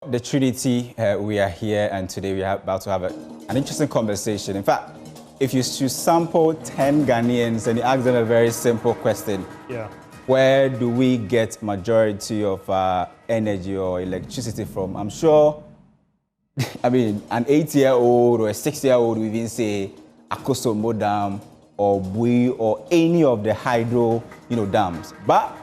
the Trinity, we are here, and today we are about to have an interesting conversation. In fact, if you should sample 10 Ghanaians and you ask them a very simple question, where do we get majority of our energy or electricity from? I'm sure, I mean, an 8-year-old or a 6-year-old will even say Akufo-Addo Dam or Bui or any of the hydro, dams. But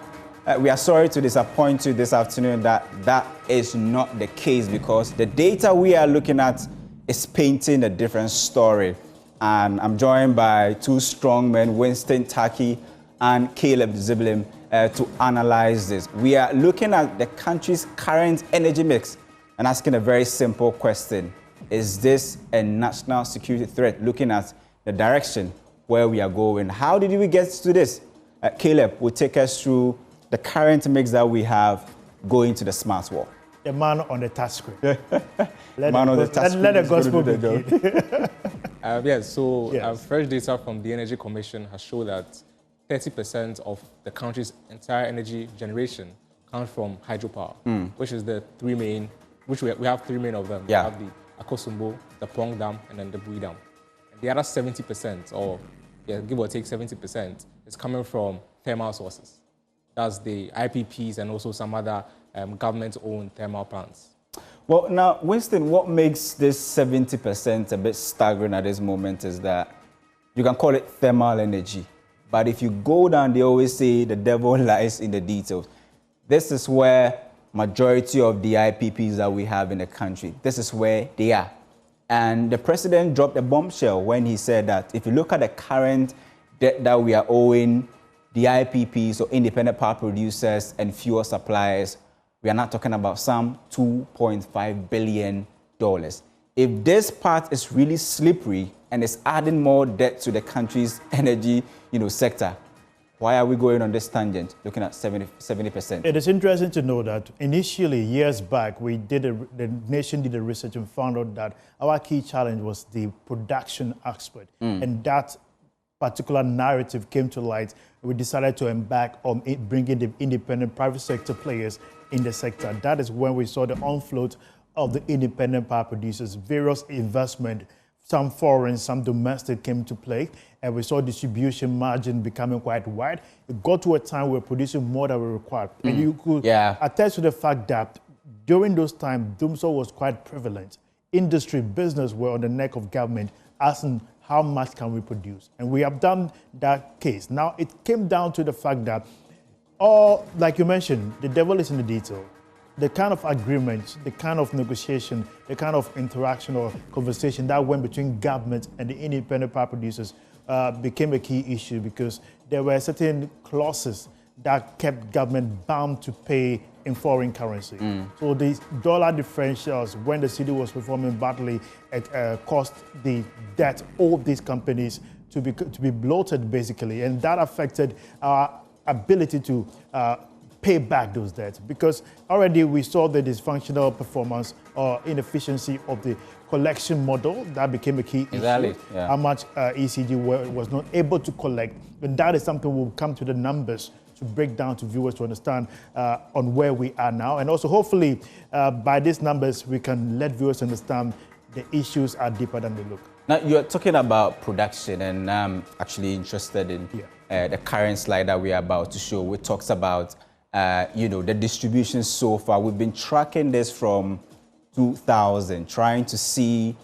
we are sorry to disappoint you this afternoon that that is not the case, because the data we are looking at is painting a different story. And I'm joined by two strong men, Winston Taki and Caleb Ziblim, to analyze this. We are looking at the country's current energy mix and asking a very simple question. Is this a national security threat? Looking at the direction where we are going. How did we get to this? Caleb will take us through the current mix that we have going to the smart wall. The man on the touch screen. Let the gospel begin. Fresh data from the Energy Commission has shown that 30% of the country's entire energy generation comes from hydropower, which is the three main, which we have three main of them. We have the Akosombo, the Pong Dam, and then the Bui Dam. And the other 70%, or give or take 70%, is coming from thermal sources. That's the IPPs and also some other government-owned thermal plants. Well, now, Winston, what makes this 70% a bit staggering at this moment is that you can call it thermal energy. But if you go down, they always say the devil lies in the details. This is where majority of the IPPs that we have in the country, this is where they are. And the president dropped a bombshell when he said that if you look at the current debt that we are owing the IPPs, or independent power producers and fuel suppliers, we are not talking about some $2.5 billion. If this part is really slippery and is adding more debt to the country's energy sector, why are we going on this tangent, looking at 70%? It is interesting to know that initially, years back, the nation did a research and found out that our key challenge was the production aspect. And that particular narrative came to light. We decided to embark on bringing the independent private sector players in the sector. That is when we saw the onfloat of the independent power producers, various investment, some foreign, some domestic came to play, and we saw distribution margin becoming quite wide. It got to a time where producing more than we required. And you could attest to the fact that during those times, doomsday was quite prevalent. Industry, business were on the neck of government, asking how much can we produce? And we have done that case. Now, it came down to the fact that, like you mentioned, the devil is in the detail. The kind of agreement, the kind of negotiation, the kind of interaction or conversation that went between government and the independent power producers became a key issue, because there were certain clauses that kept government bound to pay in foreign currency. So the dollar differentials, when the city was performing badly, it caused the debt of these companies to be bloated, basically. And that affected our ability to pay back those debts, because already we saw the dysfunctional performance or inefficiency of the collection model. That became a key issue. How much ECG was not able to collect. And that is something we'll come to the numbers to break down to viewers to understand on where we are now. And also, hopefully, by these numbers, we can let viewers understand the issues are deeper than they look. Now, you're talking about production, and I'm actually interested in the current slide that we are about to show, which talks about the distribution so far. We've been tracking this from 2000, trying to see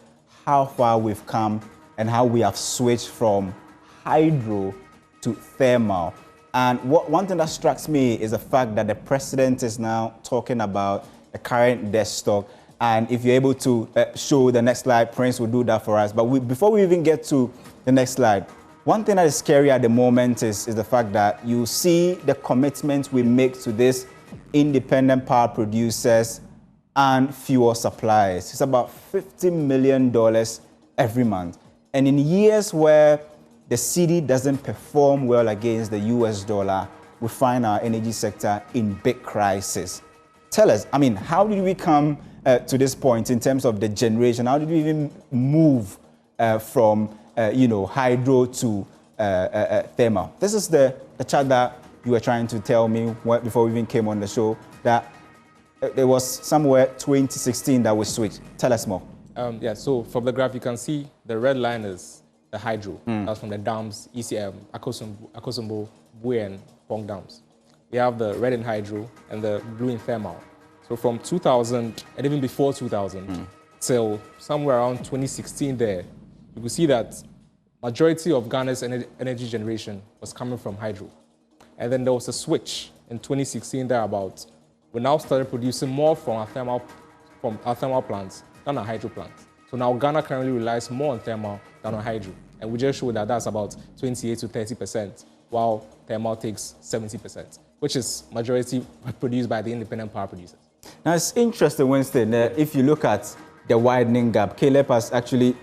how far we've come and how we have switched from hydro to thermal. And one thing that strikes me is the fact that the president is now talking about the current debt stock. And if you're able to show the next slide, Prince will do that for us. But before we even get to the next slide, one thing that is scary at the moment is the fact that you see the commitment we make to this independent power producers and fuel suppliers. It's about $50 million every month. And in years where the cedi doesn't perform well against the US dollar, we find our energy sector in big crisis. Tell us, I mean, how did we come to this point in terms of the generation? How did we even move from hydro to thermal? This is the chart that you were trying to tell me before we even came on the show, that There was somewhere 2016 that we switched. Tell us more. Yeah, so from the graph, you can see the red line is the hydro. That's from the dams, ECM, Akosombo, Bue, and Pong dams. We have the red in hydro and the blue in thermal. So from 2000, and even before 2000, till somewhere around 2016 there, you could see that majority of Ghana's energy generation was coming from hydro. And then there was a switch in 2016 thereabout. We now started producing more from our thermal plants than our hydro plants. So now Ghana currently relies more on thermal than on hydro. And we just showed that that's about 28 to 30%, while thermal takes 70%, which is majority produced by the independent power producers. Now it's interesting, Winston, if you look at the widening gap, Caleb has actually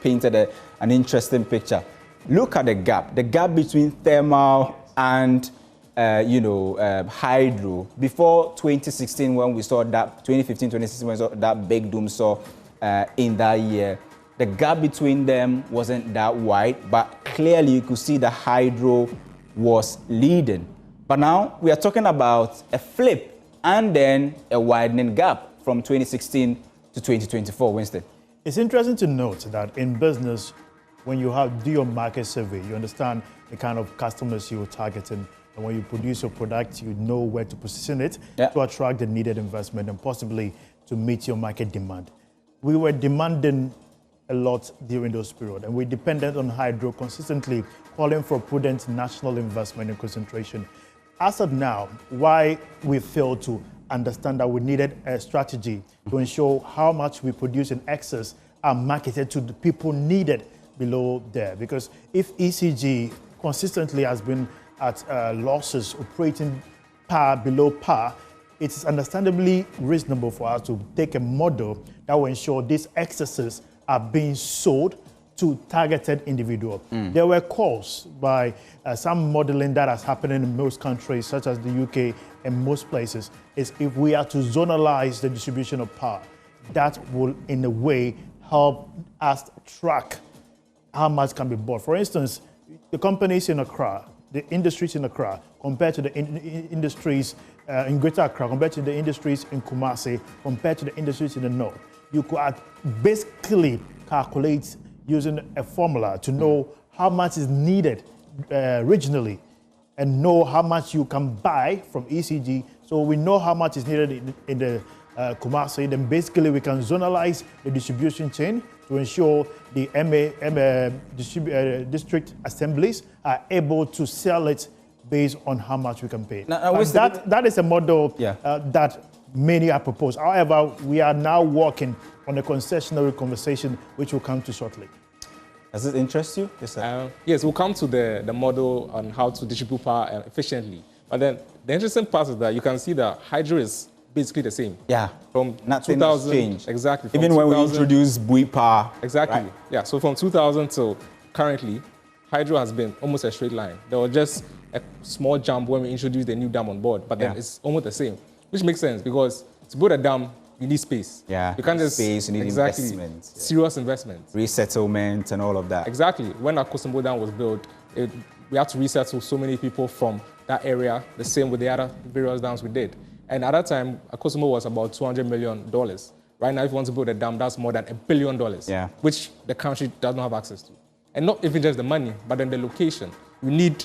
painted an interesting picture. Look at the gap between thermal and hydro. Before 2016, when we saw that, 2015, 2016, when we saw that big doom saw in that year, the gap between them wasn't that wide, but clearly you could see the hydro was leading. But now we are talking about a flip and then a widening gap from 2016 to 2024, Winston. It's interesting to note that in business, when you do your market survey, you understand the kind of customers you're targeting. And when you produce your product, you know where to position it to attract the needed investment and possibly to meet your market demand. We were demanding a lot during those periods, and we depended on hydro consistently, calling for prudent national investment and concentration. As of now, why we failed to understand that we needed a strategy to ensure how much we produce in excess are marketed to the people needed below there. Because if ECG consistently has been at losses, operating below par, it is understandably reasonable for us to take a model that will ensure these excesses are being sold to targeted individuals. There were calls by some modeling that has happened in most countries, such as the UK and most places, is if we are to zonalize the distribution of power, that will in a way help us track how much can be bought. For instance, the companies in Accra, the industries in Accra, compared to the industries in Greater Accra, compared to the industries in Kumasi, compared to the industries in the north, you could basically calculate using a formula to know how much is needed regionally and know how much you can buy from ECG. So we know how much is needed in the Kumasi, then basically we can zonalize the distribution chain to ensure the district assemblies are able to sell it based on how much we can pay. That is a model that many have proposed. However, we are now working on a concessionary conversation, which will come to shortly. Does it interest you? Yes, sir. Yes, we'll come to the model on how to distribute power efficiently. But then the interesting part is that you can see that hydro is basically the same. Yeah. From nothing 2000, changed. Exactly. Even when we introduced Bui power. Exactly. Right? Yeah. So from 2000 till currently, hydro has been almost a straight line. There was just a small jump when we introduced the new dam on board, but then it's almost the same, which makes sense because to build a dam, you need space. Yeah. You can't just space. You need investment. Serious investment. Resettlement and all of that. Exactly. When our Akosombo dam was built, we had to resettle so many people from that area. The same with the other various dams we did. And at that time, Akosombo was about $200 million. Right now, if you want to build a dam, that's more than $1 billion, which the country does not have access to. And not even just the money, but then the location. You need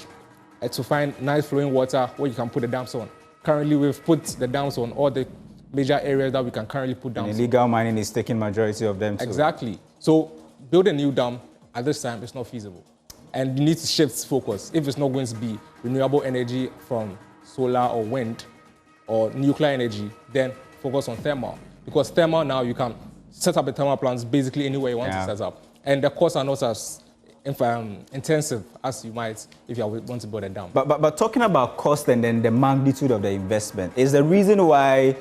to find nice flowing water where you can put the dams on. Currently, we've put the dams on all the major areas that we can currently put dams on. Illegal mining is taking majority of them too. Exactly. So build a new dam at this time is not feasible. And you need to shift focus. If it's not going to be renewable energy from solar or wind, or nuclear energy, then focus on thermal. Because thermal now, you can set up a thermal plant basically anywhere you want to set up. And the costs are not as intensive as you might if you want to build a dam. But talking about cost and then the magnitude of the investment is the reason why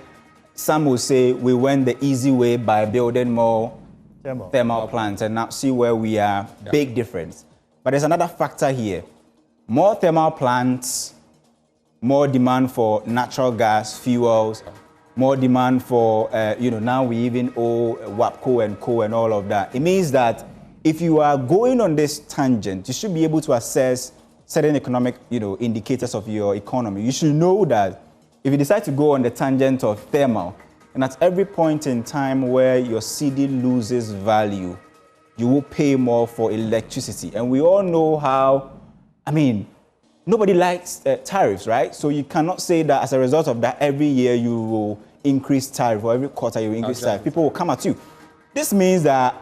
some will say we went the easy way by building more thermal plants and now see where we are, big difference. But there's another factor here. More thermal plants, more demand for natural gas, fuels, more demand for, now we even owe WAPCO and CO and all of that. It means that if you are going on this tangent, you should be able to assess certain economic, indicators of your economy. You should know that if you decide to go on the tangent of thermal, and at every point in time where your cedi loses value, you will pay more for electricity. And we all know how, I mean, nobody likes tariffs, right? So you cannot say that as a result of that, every year you will increase tariff, or every quarter you will increase tariff. People will come at you. This means that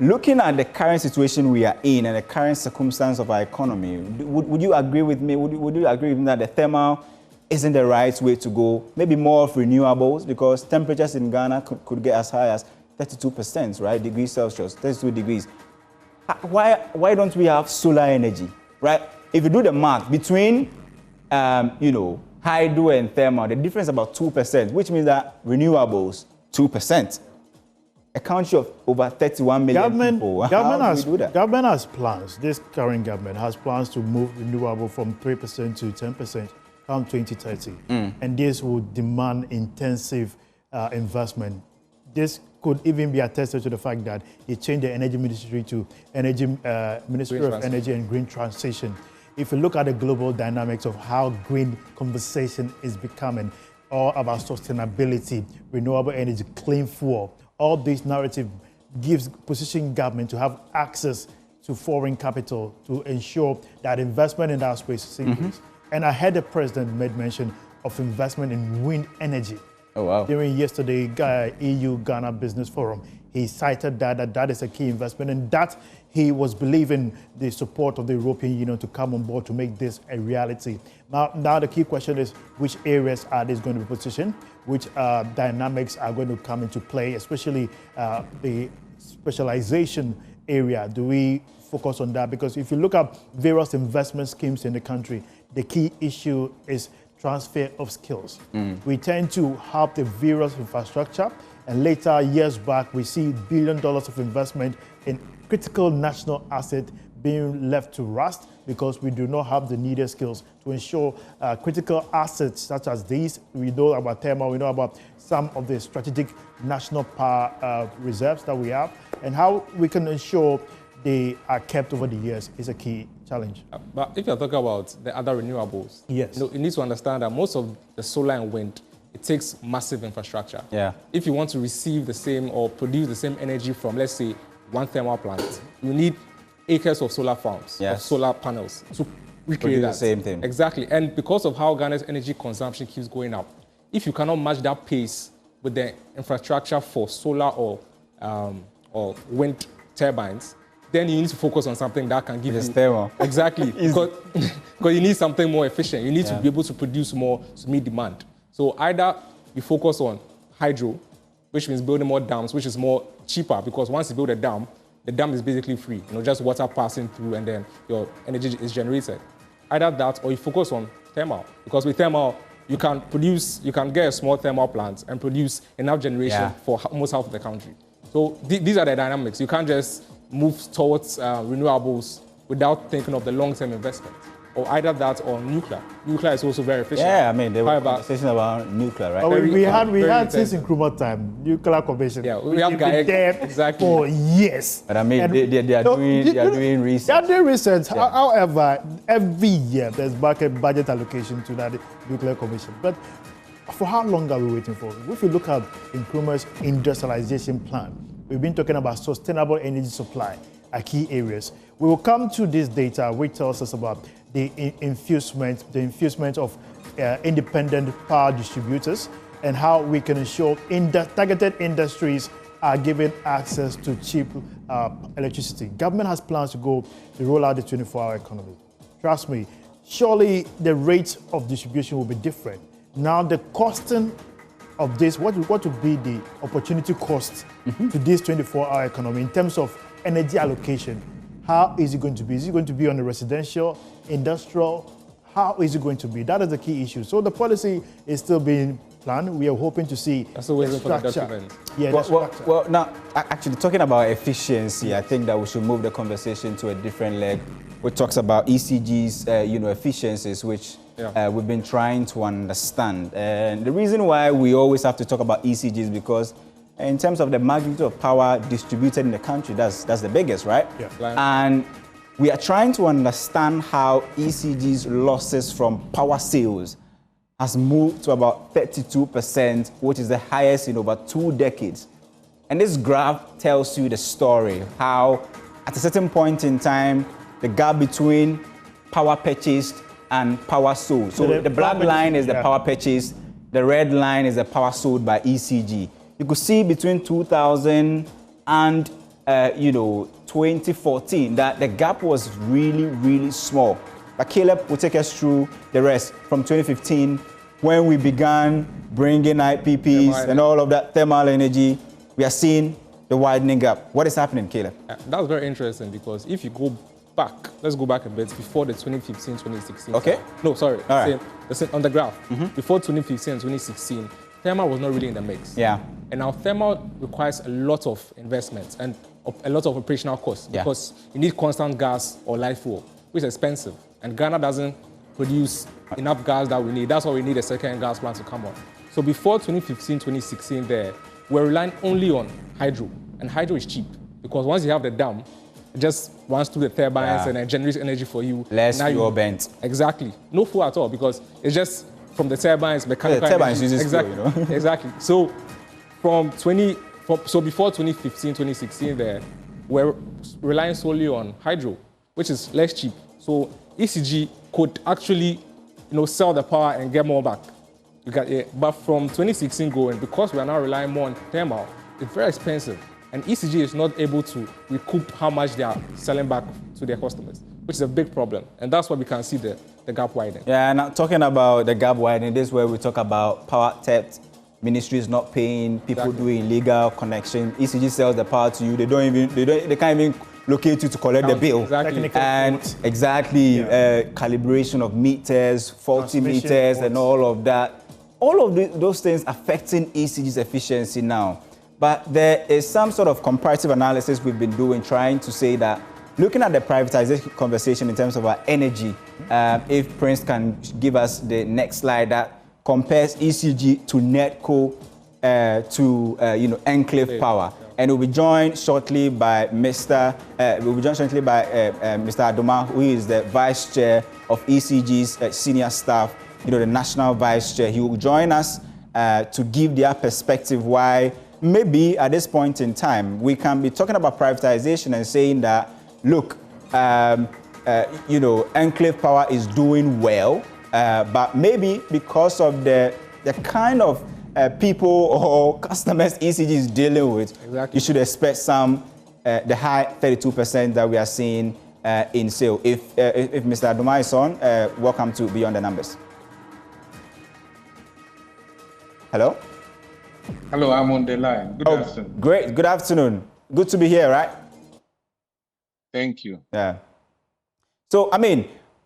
looking at the current situation we are in and the current circumstance of our economy, would you agree with me? Would you agree with me that the thermal isn't the right way to go? Maybe more of renewables, because temperatures in Ghana could get as high as 32%, right? Degrees Celsius, 32 degrees. Why don't we have solar energy, right? If you do the math between, hydro and thermal, the difference is about 2%, which means that renewables, 2%. A country of over 31 million people. Government has plans. This current government has plans to move renewable from 3% to 10% come 2030. And this will demand intensive investment. This could even be attested to the fact that they changed the energy ministry to Ministry of Energy and Green Transition. If you look at the global dynamics of how green conversation is becoming, all about sustainability, renewable energy, clean fuel, all this narrative gives position government to have access to foreign capital to ensure that investment in that space is increased. And I heard the president made mention of investment in wind energy. Oh, wow. During yesterday EU-Ghana Business Forum, he cited that is a key investment, and that he was believing the support of the European Union to come on board to make this a reality. Now the key question is, which areas are these going to be positioned? Which dynamics are going to come into play, especially the specialization area? Do we focus on that? Because if you look at various investment schemes in the country, the key issue is transfer of skills. We tend to have the various infrastructure, and later, years back, we see $1 billion of investment in critical national assets being left to rust because we do not have the needed skills to ensure critical assets such as these. We know about thermal, we know about some of the strategic national power reserves that we have, and how we can ensure they are kept over the years is a key challenge. But if you're talking about the other renewables, yes, you need to understand that most of the solar and wind, it takes massive infrastructure. Yeah. If you want to receive the same or produce the same energy from, let's say, one thermal plant, you need acres of solar farms, of solar panels to recreate that. The same thing. Exactly. And because of how Ghana's energy consumption keeps going up, if you cannot match that pace with the infrastructure for solar or wind turbines, then you need to focus on something that can give you... thermal. Exactly. Because you need something more efficient. You need to be able to produce more to meet demand. So either you focus on hydro, which means building more dams, which is more cheaper, because once you build a dam, the dam is basically free. Just water passing through and then your energy is generated. Either that, or you focus on thermal, because with thermal, you can get a small thermal plant and produce enough generation for almost half of the country. So these are the dynamics. You can't just move towards renewables without thinking of the long-term investment. Or either that or nuclear. Nuclear is also very efficient. Yeah, I mean, there was a conversation about nuclear, right? We had since Nkrumah time, nuclear convention. Yeah, we have there for years. But I mean, they are doing research. They are doing research. Yeah. However, every year there's budget allocation to that nuclear commission. But for how long are we waiting for? If you look at Nkrumah's industrialization plan, we've been talking about sustainable energy supply, are key areas. We will come to this data which tells us about the infusement of independent power distributors and how we can ensure targeted industries are given access to cheap electricity. Government has plans to roll out the 24-hour economy. Trust me, surely the rate of distribution will be different. Now the costing of this, what would be the opportunity cost to this 24-hour economy in terms of energy allocation? How is it going to be? Is it going to be on the residential, industrial? How is it going to be? That is the key issue. So the policy is still being planned. We are hoping to see that's always for the document. Yeah, well, now, actually, talking about efficiency, I think that we should move the conversation to a different leg, which talks about ECG's, efficiencies, which we've been trying to understand. And the reason why we always have to talk about ECG is because in terms of the magnitude of power distributed in the country, that's the biggest, right? Yeah. And we are trying to understand how ECG's losses from power sales has moved to about 32%, which is the highest in over 2 decades. And this graph tells you the story, how at a certain point in time, the gap between power purchased and power sold. So the black line is the power purchased, the red line is the power sold by ECG. You could see between 2000 and 2014 that the gap was really, really small. But Caleb will take us through the rest from 2015 when we began bringing IPPs and all of that thermal energy. We are seeing the widening gap. What is happening, Caleb? That's very interesting because if you go back, let's go back a bit before the 2015-2016. Okay. No, sorry. Right. Same on the graph. Before 2015 and 2016, thermal was not really in the mix. Yeah. And now thermal requires a lot of investment and a lot of operational costs because you need constant gas or light fuel, which is expensive. And Ghana doesn't produce enough gas that we need. That's why we need a second gas plant to come on. So before 2015, 2016 there, we're relying only on hydro. And hydro is cheap because once you have the dam, it just runs through the turbines and it generates energy for you. Less fuel burnt. Exactly. No fuel at all because it's just from the turbines, mechanical the turbines energy. uses exactly. fuel, Exactly. So before 2015, 2016 there, we're relying solely on hydro, which is less cheap. So ECG could actually, sell the power and get more back. But from 2016 going, because we are now relying more on thermal, it's very expensive. And ECG is not able to recoup how much they are selling back to their customers, which is a big problem. And that's why we can see the gap widening. Yeah, and talking about the gap widening, this is where we talk about power theft. Ministry is not paying, people doing illegal connection. ECG sells the power to you. They can't even locate you to collect the bill. Exactly. And calibration of meters, faulty meters, and all of that. All of those things affecting ECG's efficiency now. But there is some sort of comparative analysis we've been doing, trying to say that, looking at the privatization conversation in terms of our energy, if Prince can give us the next slide that compares ECG to NETCO to Enclave Power. And we'll be joined shortly by Mr. Adoma, who is the Vice Chair of ECG's senior staff, the National Vice Chair. He will join us to give their perspective why maybe at this point in time we can be talking about privatization and saying that, look, Enclave Power is doing well, but maybe because of the kind of people or customers ECG is dealing with, you should expect the high 32% that we are seeing in sale. If Mr. Adoma is on, welcome to Beyond the Numbers. Hello? Hello, I'm on the line. Good afternoon. Great. Good afternoon. Good to be here, right? Thank you. Yeah. So,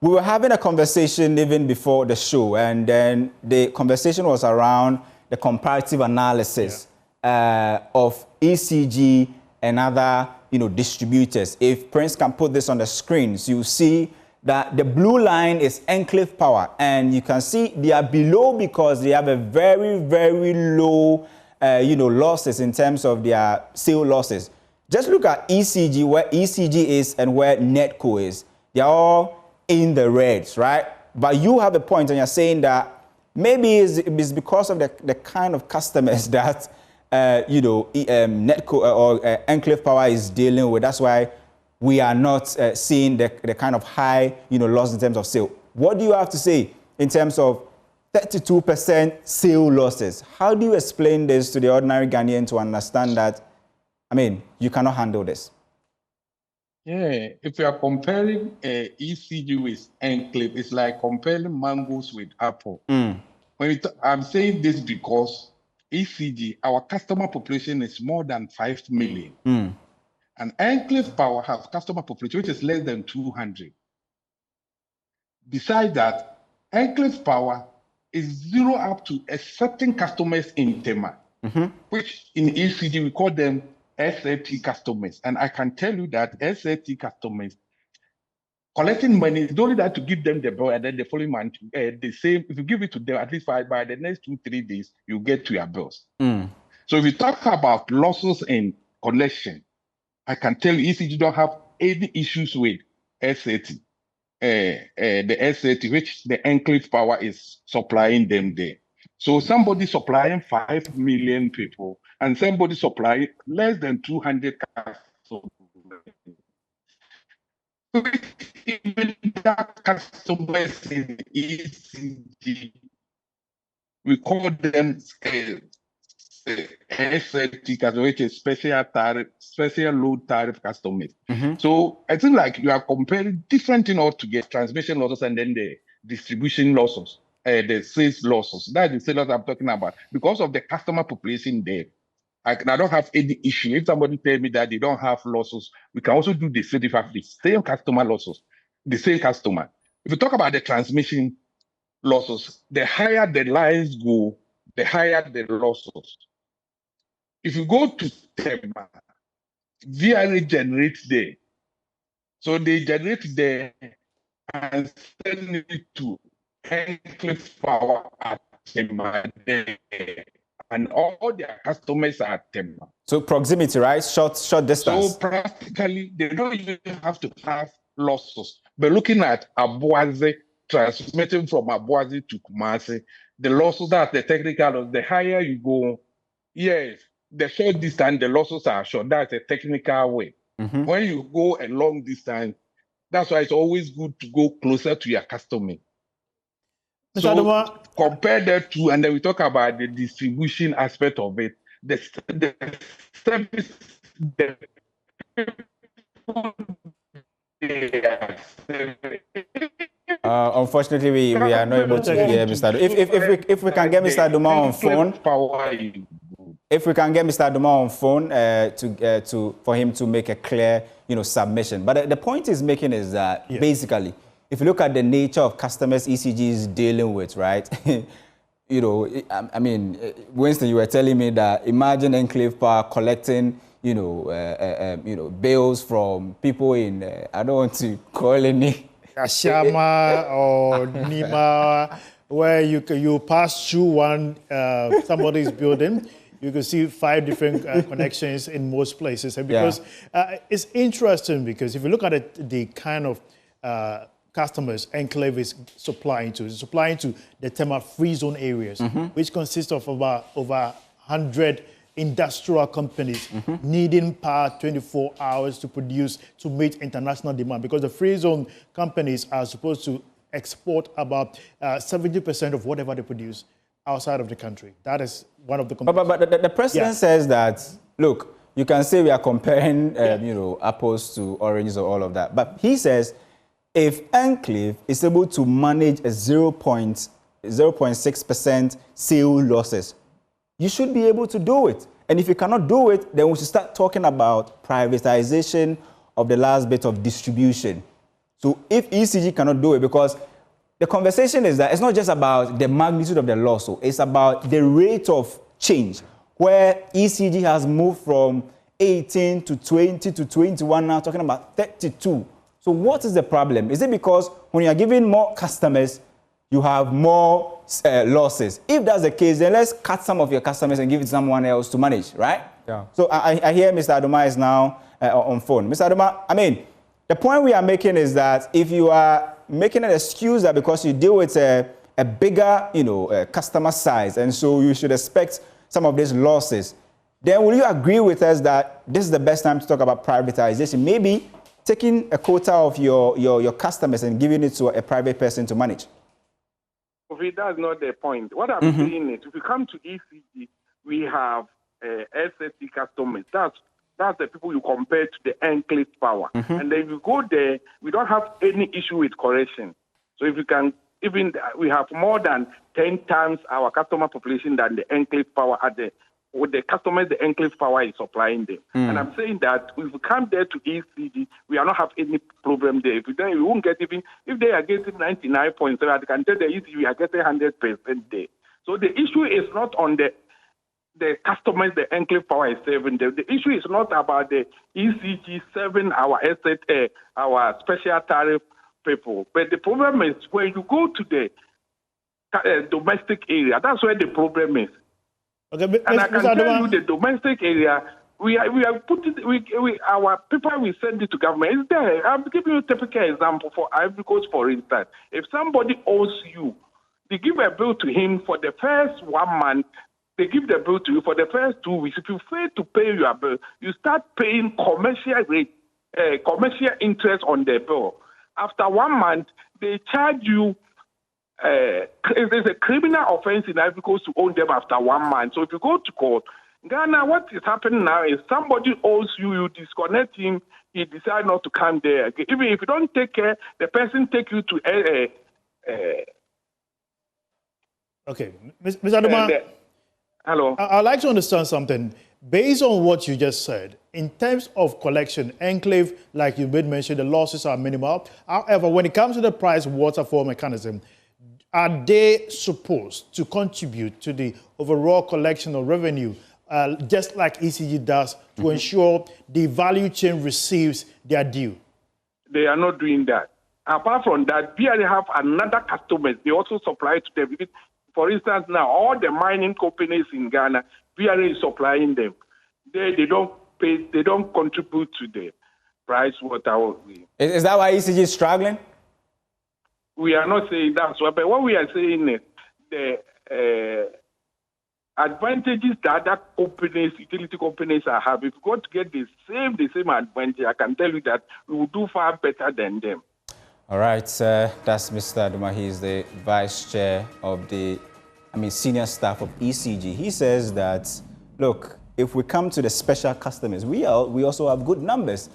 we were having a conversation even before the show, and then the conversation was around the comparative analysis of ECG and other, distributors. If Prince can put this on the screen, so you see that the blue line is Enclave Power, and you can see they are below because they have a very, very low, losses in terms of their sale losses. Just look at ECG, where ECG is and where NETCO is. They're all in the reds, right? But you have a point, and you're saying that maybe it's because of the kind of customers that, NETCO or Enclave Power is dealing with. That's why we are not seeing the kind of high, loss in terms of sale. What do you have to say in terms of 32% sale losses? How do you explain this to the ordinary Ghanaian to understand that, you cannot handle this? Yeah, if you are comparing ECG with Enclave, it's like comparing mangoes with apple. I'm saying this because ECG, our customer population is more than 5 million. And Enclave Power has customer population which is less than 200. Besides that, Enclave Power is 0 up to a certain customers in Tema, which in ECG we call them SAT customers. And I can tell you that SAT customers collecting money is only that to give them the bill, and then the following month, the same. If you give it to them at least by the next 2-3 days, you get to your bills. So if you talk about losses in collection, I can tell you ECG don't have any issues with SAT. the SAT, which the enclave power is supplying them there. So somebody supplying 5 million people and somebody supplying less than 200 customers. Even that customers in ECG, we call them SLT customers, which is special load tariff customers. So I think like you are comparing different things altogether, transmission losses and then the distribution losses, the sales losses. That's the sales I'm talking about. Because of the customer population there, I don't have any issue. If somebody tell me that they don't have losses, we can also do the same if have the same customer losses, the same customer. If you talk about the transmission losses, the higher the lines go, the higher the losses. If you go to Tema, VRA generates there. So they generate there and send it to enclave power at Tema there. And all their customers are at Tema. So proximity, right? Short distance. So practically, they don't even have to have losses. But looking at Abuaze, transmitting from Abuaze to Kumasi, the losses, that's the technical loss. The higher you go, yes, the short distance, the losses are short. That's a technical way. When you go a long distance, that's why it's always good to go closer to your customer. So compare that to, and then we talk about the distribution aspect of it. The service, unfortunately, we are not able to hear Mr. If we can get Mr. Duma on phone, if we can get Mr. Duma on phone for him to make a clear, submission. But the point he's making is that basically, if you look at the nature of customers ECG is dealing with, right? I mean, Winston, you were telling me that imagine Enclave Power collecting, bills from people in, I don't want to call any Ashama or Nima, where you pass through one somebody's building, you can see 5 different connections in most places. And because it's interesting, because if you look at the kind of customers Enclave is supplying to the Tema free zone areas, which consists of about over 100 industrial companies needing power 24 hours to produce to meet international demand, because the free zone companies are supposed to export about 70% of whatever they produce outside of the country. That is one of the companies. But the president says that, look, you can say we are comparing, apples to oranges or all of that. But he says if Enclave is able to manage a 0.6% sale losses, you should be able to do it. And if you cannot do it, then we should start talking about privatization of the last bit of distribution. So if ECG cannot do it, because the conversation is that it's not just about the magnitude of the loss, so it's about the rate of change, where ECG has moved from 18 to 20 to 21, now talking about 32. So what is the problem? Is it because when you are giving more customers, you have more losses? If that's the case, then let's cut some of your customers and give it to someone else to manage, right? Yeah. So I hear Mr. Adoma is now on phone. Mr. Adoma, I mean, the point we are making is that if you are making an excuse that because you deal with a bigger, customer size, and so you should expect some of these losses, then will you agree with us that this is the best time to talk about privatization? Maybe taking a quota of your customers and giving it to a private person to manage? That's not the point. What I'm saying is, if you come to ECG, we have SSC customers. That's the people you compare to the Enclave Power. And then if you go there, we don't have any issue with correction. So if you can, even we have more than 10 times our customer population than the Enclave Power at with the customers the Enclave Power is supplying them. And I'm saying that if we come there to ECG, we are not have any problem there. If we won't get even, if they are getting 99.7, I can tell the ECG we are getting 100% there. So the issue is not on the customers the Enclave Power is serving them. The issue is not about the ECG serving our our special tariff people. But the problem is when you go to the domestic area, that's where the problem is. Okay, and I can tell you the domestic area, We have put it. Our paper we send it to government. It's there. I'm giving you a typical example for Ivory Coast, for instance. If somebody owes you, they give a bill to him for the first 1 month. They give the bill to you for the first 2 weeks. If you fail to pay your bill, you start paying commercial rate, commercial interest on the bill. After 1 month, they charge you. There's a criminal offense in Ivory Coast to own them after 1 month. So if you go to court, Ghana, what is happening now is somebody owes you, you disconnect him, he decides not to come there. Even if you don't take care, the person take you to okay, Mr. Adoma, hello. I'd like to understand something. Based on what you just said, in terms of collection, Enclave, like you did mention, the losses are minimal. However, when it comes to the price waterfall mechanism, are they supposed to contribute to the overall collection of revenue, just like ECG does, to ensure the value chain receives their due? They are not doing that. Apart from that, we have another customers. They also supply to them. For instance, now all the mining companies in Ghana, we are supplying them. They don't pay. They don't contribute to the price water. Is that why ECG is struggling? We are not saying that, but what we are saying is the advantages that other companies, utility companies are having. If we got to get the same advantage, I can tell you that we will do far better than them. All right, that's Mr. Adoma. He's the vice chair of the, senior staff of ECG. He says that, look, if we come to the special customers, we also have good numbers.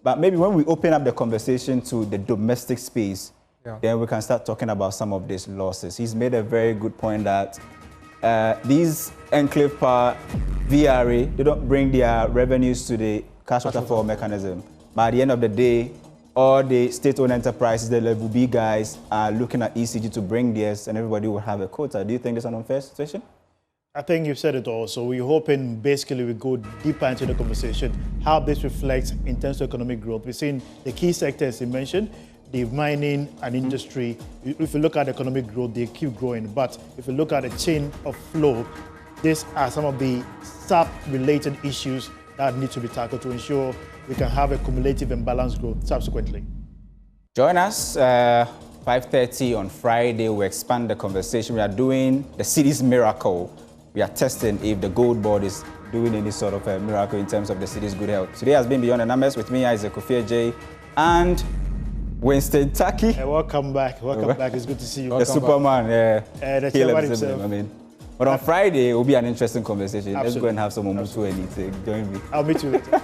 But maybe when we open up the conversation to the domestic space, then we can start talking about some of these losses. He's made a very good point that these Enclave Power, VRA, they don't bring their revenues to the cash waterfall mechanism. But at the end of the day, all the state-owned enterprises, the level B guys, are looking at ECG to bring theirs, and everybody will have a quota. Do you think it's an unfair situation? I think you've said it all. So we're hoping basically we go deeper into the conversation, how this reflects in terms of economic growth. We've seen the key sectors you mentioned, the mining and industry. If you look at economic growth, they keep growing. But if you look at the chain of flow, these are some of the sub-related issues that need to be tackled to ensure we can have a cumulative and balanced growth subsequently. Join us 5:30 on Friday. We'll expand the conversation. We are doing the city's miracle. We are testing if the gold board is doing any sort of a miracle in terms of the city's good health. Today has been Beyond the Numbers with me, Isaac Akufo-Addo, and Winston Taki. Hey, welcome back. Welcome back. It's good to see you. The Superman. The chairman himself. But on Friday, it will be an interesting conversation. Absolutely. Let's go and have some Omutu and anything. Join me. I'll meet you later.